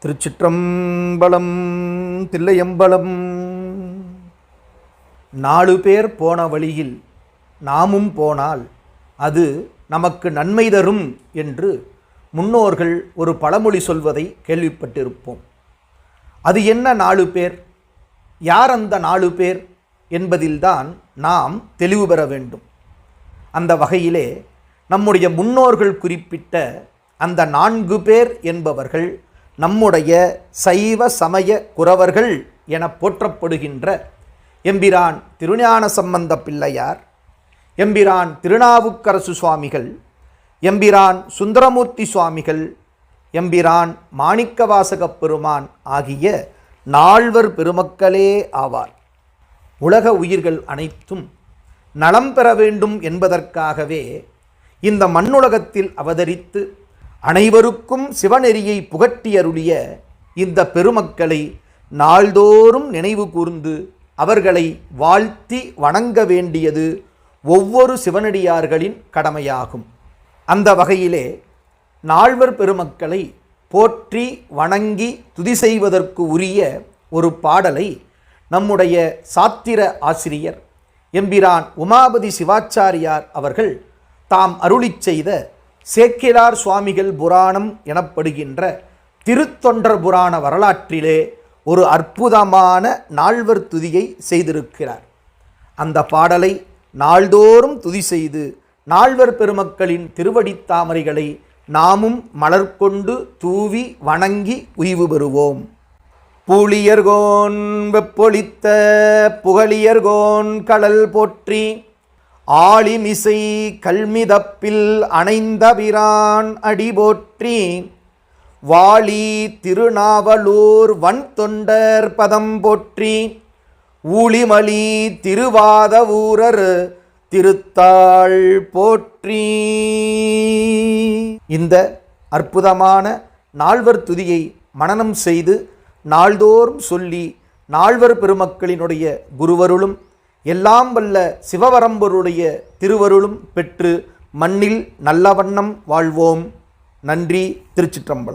திருச்சிற்றம்பலம். தில்லையம்பலம். 4 பேர் போன வழியில் நாமும் போனால் அது நமக்கு நன்மை தரும் என்று முன்னோர்கள் ஒரு பழமொழி சொல்வதை கேள்விப்பட்டிருப்போம். அது என்ன 4 பேர், யார் அந்த 4 பேர் என்பதில்தான் நாம் தெளிவு பெற வேண்டும். அந்த வகையிலே நம்முடைய முன்னோர்கள் குறிப்பிட்ட அந்த 4 பேர் என்பவர்கள் நம்முடைய சைவ சமய குரவர்கள் என போற்றப்படுகின்ற எம்பிரான் திருஞான சம்பந்த பிள்ளையார், எம்பிரான் திருநாவுக்கரசு சுவாமிகள், எம்பிரான் சுந்தரமூர்த்தி சுவாமிகள், எம்பிரான் மாணிக்கவாசகப் பெருமான் ஆகிய 4 பெருமக்களே ஆவார். உலக உயிர்கள் அனைத்தும் நலம் பெற வேண்டும் என்பதற்காகவே இந்த மண்ணுலகத்தில் அவதரித்து அனைவருக்கும் சிவநெறியை புகட்டியருளிய இந்த பெருமக்களை நாள்தோறும் நினைவு கூர்ந்து அவர்களை வாழ்த்தி வணங்க வேண்டியது ஒவ்வொரு சிவனடியார்களின் கடமையாகும். அந்த வகையிலே 4 பெருமக்களை போற்றி வணங்கி துதி செய்வதற்கு உரிய ஒரு பாடலை நம்முடைய சாத்திர ஆசிரியர் எம்பிரான் உமாபதி சிவாச்சாரியார் அவர்கள் தாம் அருளிச் செய்த சேக்கிழார் சுவாமிகள் புராணம் எனப்படுகின்ற திருத்தொண்டர் புராண வரலாற்றிலே ஒரு அற்புதமான 4 துதியை செய்திருக்கிறார். அந்த பாடலை நாள்தோறும் துதி செய்து 4 பெருமக்களின் திருவடித்தாமரைகளை நாமும் மலர்கொண்டு தூவி வணங்கி உய்வு பெறுவோம். பூழியர்கோன் வெப்பொழித்த புகழியர்கோன் கடல் போற்றி, ஆழிமிசை கல்மிதப்பில் அணைந்தபிரான் அடி போற்றி, வாழி திருநாவலூர் வன்தொண்டர் பதம் போற்றி, ஊழிமலி திருவாத ஊரர் திருத்தாள் போற்றி. இந்த அற்புதமான 4 துதியை மனனம் செய்து நாள்தோறும் சொல்லி 4 பெருமக்களினுடைய குருவருளும் எல்லாம் வல்ல சிவவரம்பருடைய திருவருளும் பெற்று மண்ணில் நல்ல வண்ணம் வாழ்வோம். நன்றி. திருச்சிற்றம்பலம்.